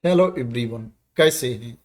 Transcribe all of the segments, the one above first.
Hello everyone, कैसे हैं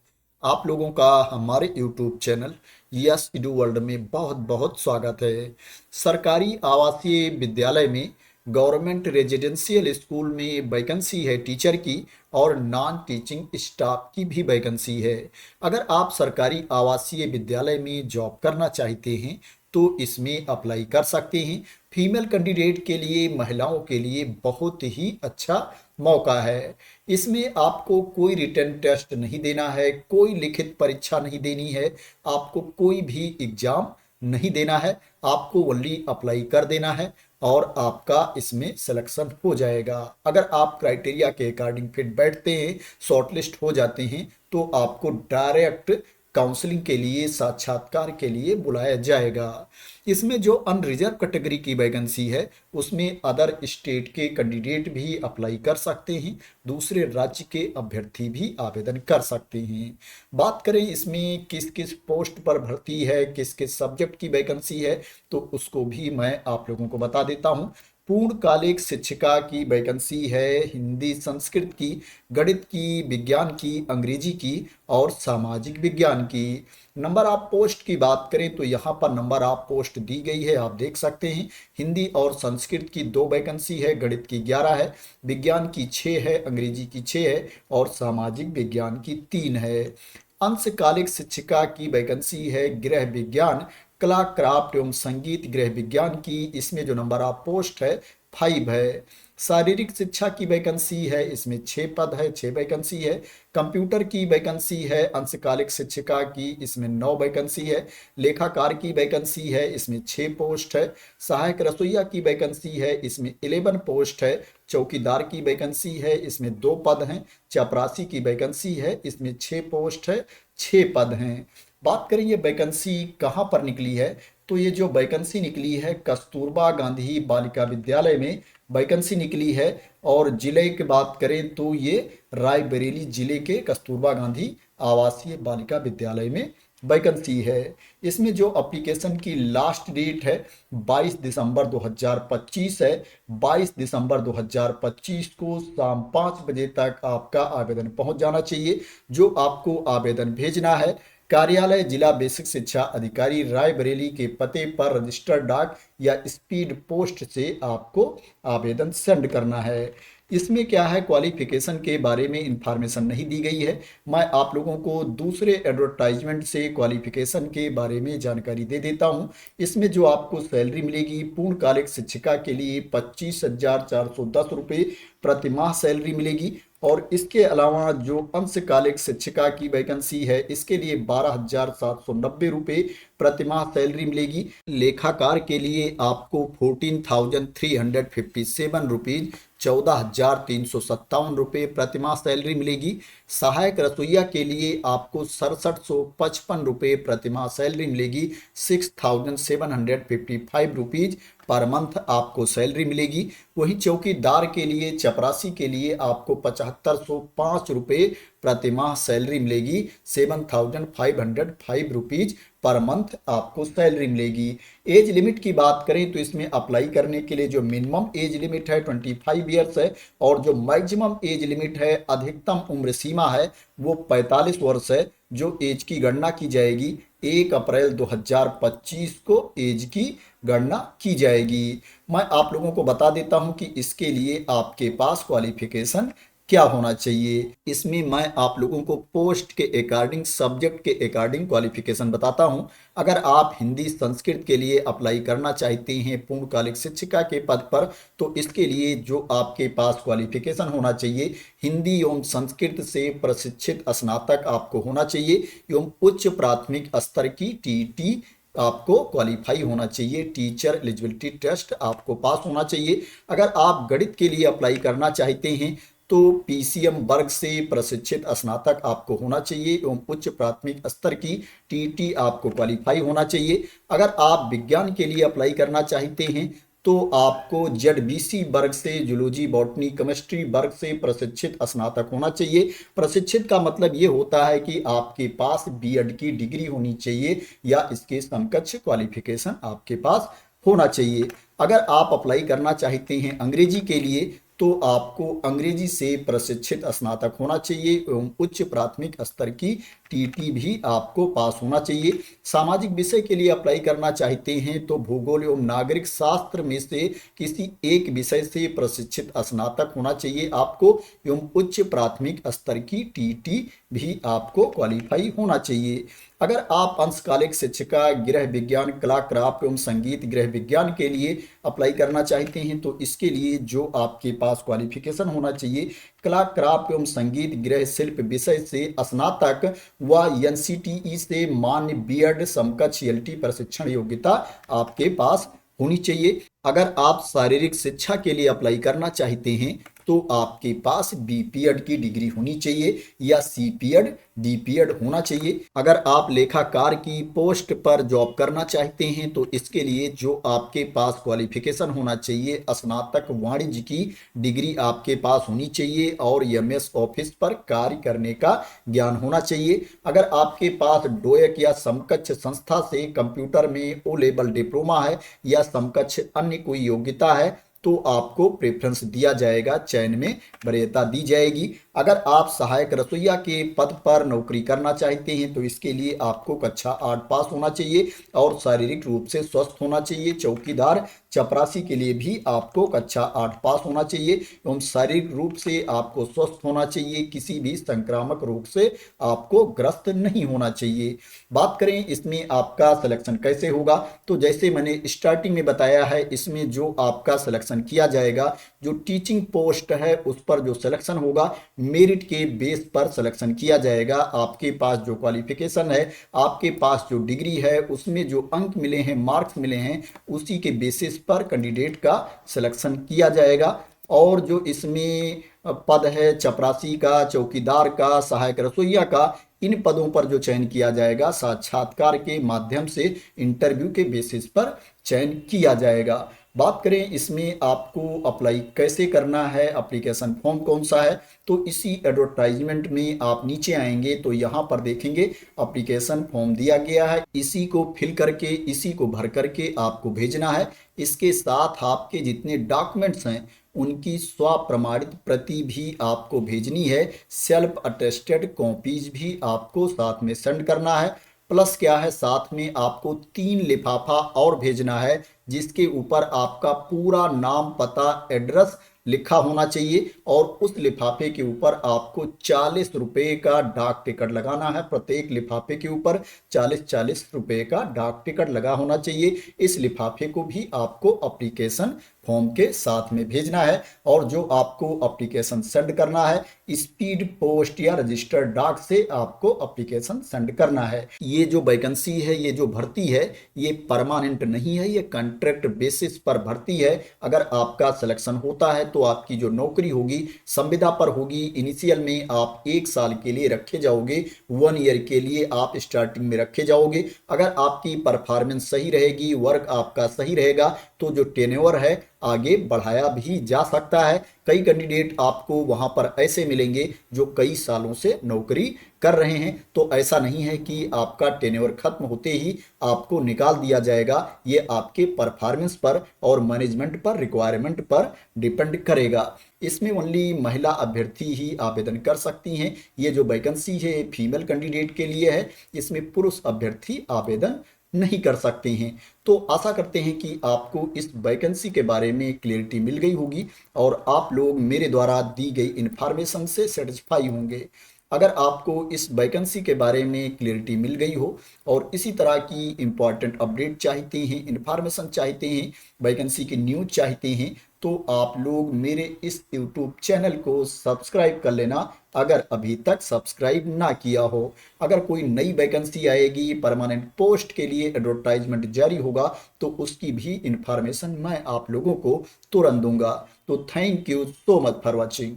आप लोगों का हमारे यूट्यूब चैनल यस इडू वर्ल्ड में बहुत बहुत स्वागत है। सरकारी आवासीय विद्यालय में गवर्नमेंट रेजिडेंशियल स्कूल में वैकेंसी है टीचर की और नॉन टीचिंग स्टाफ की भी वैकेंसी है। अगर आप सरकारी आवासीय विद्यालय में जॉब करना चाहते हैं तो इसमें अप्लाई कर सकते हैं। फीमेल कैंडिडेट के लिए, महिलाओं के लिए बहुत ही अच्छा मौका है। इसमें आपको कोई रिटन टेस्ट नहीं देना है, कोई लिखित परीक्षा नहीं देनी है, आपको कोई भी एग्जाम नहीं देना है। आपको ओनली अप्लाई कर देना है और आपका इसमें सिलेक्शन हो जाएगा। अगर आप क्राइटेरिया के अकॉर्डिंग फिट बैठते हैं, शॉर्टलिस्ट हो जाते हैं, तो आपको डायरेक्ट काउंसलिंग के लिए, साक्षात्कार के लिए बुलाया जाएगा। इसमें जो अनरिजर्व कैटेगरी की वैकेंसी है उसमें अदर स्टेट के कैंडिडेट भी अप्लाई कर सकते हैं, दूसरे राज्य के अभ्यर्थी भी आवेदन कर सकते हैं। बात करें इसमें किस किस पोस्ट पर भर्ती है, किस किस सब्जेक्ट की वैकेंसी है, तो उसको भी मैं आप लोगों को बता देता हूं। पूर्णकालिक शिक्षिका की वैकेंसी है, हिंदी संस्कृत की, गणित की, विज्ञान की, अंग्रेजी की और सामाजिक विज्ञान की। नंबर ऑफ पोस्ट की बात करें तो यहाँ पर नंबर ऑफ पोस्ट दी गई है, आप देख सकते हैं। हिंदी और संस्कृत की 2 वैकेंसी है, गणित की 11 है, विज्ञान की 6 है, अंग्रेजी की 6 है और सामाजिक विज्ञान की 3 है। अंशकालिक शिक्षिका की वैकेंसी है, गृह विज्ञान, कला, क्राफ्ट एवं संगीत गृह विज्ञान की। इसमें जो नंबर ऑफ पोस्ट है 5 है। शारीरिक शिक्षा की वैकेंसी है, इसमें 6 पद है, 6 वैकेंसी है। कंप्यूटर की वैकेंसी है अंशकालिक शिक्षिका की, इसमें 9 वैकेंसी है। लेखाकार की वैकेंसी है, इसमें 6 पोस्ट है। सहायक रसोइया की वैकेंसी है, इसमें 11 पोस्ट है। चौकीदार की वैकेंसी है, इसमें 2 पद हैं। चपरासी की वैकेंसी है, इसमें 6 पोस्ट है, 6 पद हैं। बात करें ये वैकेंसी कहाँ पर निकली है, तो ये जो वैकेंसी निकली है कस्तूरबा गांधी बालिका विद्यालय में वैकेंसी निकली है। और जिले की बात करें तो ये रायबरेली जिले के कस्तूरबा गांधी आवासीय बालिका विद्यालय में वैकेंसी है। इसमें जो एप्लीकेशन की लास्ट डेट है 22 दिसंबर 2025 है। 22 दिसंबर 2025 को शाम 5 बजे तक आपका आवेदन पहुंच जाना चाहिए। जो आपको आवेदन भेजना है, कार्यालय जिला बेसिक शिक्षा अधिकारी रायबरेली के पते पर रजिस्टर्ड डाक या स्पीड पोस्ट से आपको आवेदन सेंड करना है। इसमें क्या है, क्वालिफिकेशन के बारे में इंफॉर्मेशन नहीं दी गई है। मैं आप लोगों को दूसरे एडवर्टाइजमेंट से क्वालिफिकेशन के बारे में जानकारी दे देता हूं। इसमें जो आपको सैलरी मिलेगी, पूर्णकालिक शिक्षिका के लिए 25,410 रुपये प्रतिमाह सैलरी मिलेगी। और इसके अलावा जो अंशकालिक शिक्षिका की वैकेंसी है इसके लिए 12,790 रुपये प्रतिमाह सैलरी मिलेगी। लेखाकार के लिए आपको 14,357 रुपीज, 14,357 रुपये प्रतिमाह सैलरी मिलेगी। सहायक रसोइया के लिए आपको 6755 रुपये प्रतिमाह सैलरी मिलेगी। 6,755 रुपीज पर मंथ आपको सैलरी मिलेगी। वहीं चौकीदार के लिए, चपरासी के लिए आपको 7505 रुपये प्रतिमाह सैलरी मिलेगी। 7,505 रुपीज पर मंथ आपको सैलरी मिलेगी। एज लिमिट की बात करें तो इसमें अप्लाई करने के लिए जो मिनिमम एज लिमिट है 25 ईयर्स है और जो मैक्सिमम एज लिमिट है, अधिकतम उम्र सीमा है, वो 45 वर्ष है। जो एज की गणना की जाएगी 1 अप्रैल 2025 को एज की गणना की जाएगी। मैं आप लोगों को बता देता हूं कि इसके लिए आपके पास क्वालिफिकेशन क्या होना चाहिए। इसमें मैं आप लोगों को पोस्ट के अकॉर्डिंग, सब्जेक्ट के अकॉर्डिंग क्वालिफिकेशन बताता हूं। अगर आप हिंदी संस्कृत के लिए अप्लाई करना चाहते हैं पूर्णकालिक शिक्षिका के पद पर, तो इसके लिए जो आपके पास क्वालिफिकेशन होना चाहिए, हिंदी एवं संस्कृत से प्रशिक्षित स्नातक आपको होना चाहिए एवं उच्च प्राथमिक स्तर की टीटी आपको क्वालिफाई होना चाहिए। टीचर एलिजिबिलिटी टेस्ट आपको पास होना चाहिए। अगर आप गणित के लिए अप्लाई करना चाहते हैं तो पीसीएम वर्ग से प्रशिक्षित स्नातक आपको होना चाहिए एवं उच्च प्राथमिक स्तर की टीटी आपको क्वालिफाई होना चाहिए। अगर आप विज्ञान के लिए अप्लाई करना चाहते हैं तो आपको जेडबीसी वर्ग से, जूलॉजी, बॉटनी, केमिस्ट्री वर्ग से प्रशिक्षित स्नातक होना चाहिए। प्रशिक्षित का मतलब ये होता है कि आपके पास बीएड की डिग्री होनी चाहिए या इसके समकक्ष क्वालिफिकेशन आपके पास होना चाहिए। अगर आप अप्लाई करना चाहते हैं अंग्रेजी के लिए तो आपको अंग्रेजी से प्रशिक्षित स्नातक होना चाहिए एवं उच्च प्राथमिक स्तर की टीटी भी आपको पास होना चाहिए। सामाजिक विषय के लिए अप्लाई करना चाहते हैं तो भूगोल एवं नागरिक शास्त्र में से किसी एक विषय से प्रशिक्षित स्नातक होना चाहिए आपको एवं उच्च प्राथमिक स्तर की टीटी भी आपको क्वालिफाई होना चाहिए। अगर आप अंशकालिक शिक्षिका गृह विज्ञान कला क्राफ्ट एवं संगीत गृह विज्ञान के लिए अप्लाई करना चाहते हैं तो इसके लिए जो आपके पास क्वालिफिकेशन होना चाहिए, कला क्राफ्ट एवं संगीत गृह शिल्प विषय से स्नातक व एनसीटीई से मान्य बीएड समकक्ष एलटी प्रशिक्षण योग्यता आपके पास होनी चाहिए। अगर आप शारीरिक शिक्षा के लिए अप्लाई करना चाहते हैं तो आपके पास बीपीएड की डिग्री होनी चाहिए या सीपीएड डीपीएड होना चाहिए। अगर आप लेखाकार की पोस्ट पर जॉब करना चाहते हैं तो इसके लिए जो आपके पास क्वालिफिकेशन होना चाहिए, स्नातक वाणिज्य की डिग्री आपके पास होनी चाहिए और एमएस ऑफिस पर कार्य करने का ज्ञान होना चाहिए। अगर आपके पास डोएक या समकक्ष संस्था से कंप्यूटर में ओ लेवल डिप्लोमा है या समकक्ष अन्य कोई योग्यता है तो आपको प्रेफरेंस दिया जाएगा, चयन में वरीयता दी जाएगी। अगर आप सहायक रसोइया के पद पर नौकरी करना चाहते हैं तो इसके लिए आपको कक्षा 8 पास होना चाहिए और शारीरिक रूप से स्वस्थ होना चाहिए। चौकीदार चपरासी के लिए भी आपको कक्षा 8 पास होना चाहिए एवं शारीरिक रूप से आपको स्वस्थ होना चाहिए, किसी भी संक्रामक रोग से आपको ग्रस्त नहीं होना चाहिए। बात करें इसमें आपका सिलेक्शन कैसे होगा, तो जैसे मैंने स्टार्टिंग में बताया है, इसमें जो आपका सिलेक्शन किया जाएगा, जो टीचिंग पोस्ट है उस पर जो सिलेक्शन होगा मेरिट के बेस पर सिलेक्शन किया जाएगा। आपके पास जो क्वालिफिकेशन है, आपके पास जो डिग्री है, उसमें जो अंक मिले हैं, मार्क्स मिले हैं, उसी के बेसिस पर कैंडिडेट का सिलेक्शन किया जाएगा। और जो इसमें पद है चपरासी का, चौकीदार का, सहायक रसोइया का, इन पदों पर जो चयन किया जाएगा साक्षात्कार के माध्यम से इंटरव्यू के बेसिस पर चयन किया जाएगा। बात करें इसमें आपको अप्लाई कैसे करना है, एप्लीकेशन फॉर्म कौन सा है, तो इसी एडवर्टाइजमेंट में आप नीचे आएंगे तो यहाँ पर देखेंगे एप्लीकेशन फॉर्म दिया गया है। इसी को फिल करके, इसी को भर करके आपको भेजना है। इसके साथ आपके जितने डॉक्यूमेंट्स हैं उनकी स्व प्रमाणित प्रति भी आपको भेजनी है। सेल्फ अटेस्टेड कॉपीज भी आपको साथ में सेंड करना है। प्लस क्या है, साथ में आपको 3 लिफाफा और भेजना है जिसके ऊपर आपका पूरा नाम, पता, एड्रेस लिखा होना चाहिए और उस लिफाफे के ऊपर आपको 40 रुपए का डाक टिकट लगाना है। प्रत्येक लिफाफे के ऊपर 40-40 रुपए का डाक टिकट लगा होना चाहिए। इस लिफाफे को भी आपको एप्लीकेशन फॉर्म के साथ में भेजना है और जो आपको एप्लीकेशन सेंड करना है स्पीड पोस्ट या रजिस्टर्ड डाक से आपको एप्लीकेशन सेंड करना है। ये जो वैकेंसी है, ये जो भर्ती है, ये परमानेंट नहीं है, ये कॉन्ट्रैक्ट बेसिस पर भर्ती है। अगर आपका सिलेक्शन होता है तो आपकी जो नौकरी होगी संविदा पर होगी। इनिशियल में आप 1 साल के लिए रखे जाओगे, 1 ईयर के लिए आप स्टार्टिंग में रखे जाओगे। अगर आपकी परफॉर्मेंस सही रहेगी, वर्क आपका सही रहेगा तो जो टेन्योर है आगे बढ़ाया भी जा सकता है। कई कैंडिडेट आपको वहां पर ऐसे मिलेंगे जो कई सालों से नौकरी कर रहे हैं, तो ऐसा नहीं है कि आपका टेन्योर खत्म होते ही आपको निकाल दिया जाएगा। ये आपके परफॉर्मेंस पर और मैनेजमेंट पर, रिक्वायरमेंट पर डिपेंड करेगा। इसमें ओनली महिला अभ्यर्थी ही आवेदन कर सकती हैं। ये जो वैकेंसी है फीमेल कैंडिडेट के लिए है, इसमें पुरुष अभ्यर्थी आवेदन नहीं कर सकते हैं। तो आशा करते हैं कि आपको इस वैकेंसी के बारे में क्लियरिटी मिल गई होगी और आप लोग मेरे द्वारा दी गई इन्फॉर्मेशन से सेटिस्फाई होंगे। अगर आपको इस वैकेंसी के बारे में क्लियरिटी मिल गई हो और इसी तरह की इंपॉर्टेंट अपडेट चाहते हैं, इन्फॉर्मेशन चाहते हैं, वैकेंसी की न्यूज चाहते हैं, तो आप लोग मेरे इस यूट्यूब चैनल को सब्सक्राइब कर लेना अगर अभी तक सब्सक्राइब ना किया हो। अगर कोई नई वैकेंसी आएगी, परमानेंट पोस्ट के लिए एडवर्टाइजमेंट जारी होगा तो उसकी भी इंफॉर्मेशन मैं आप लोगों को तुरंत दूंगा। तो thank you so much for watching.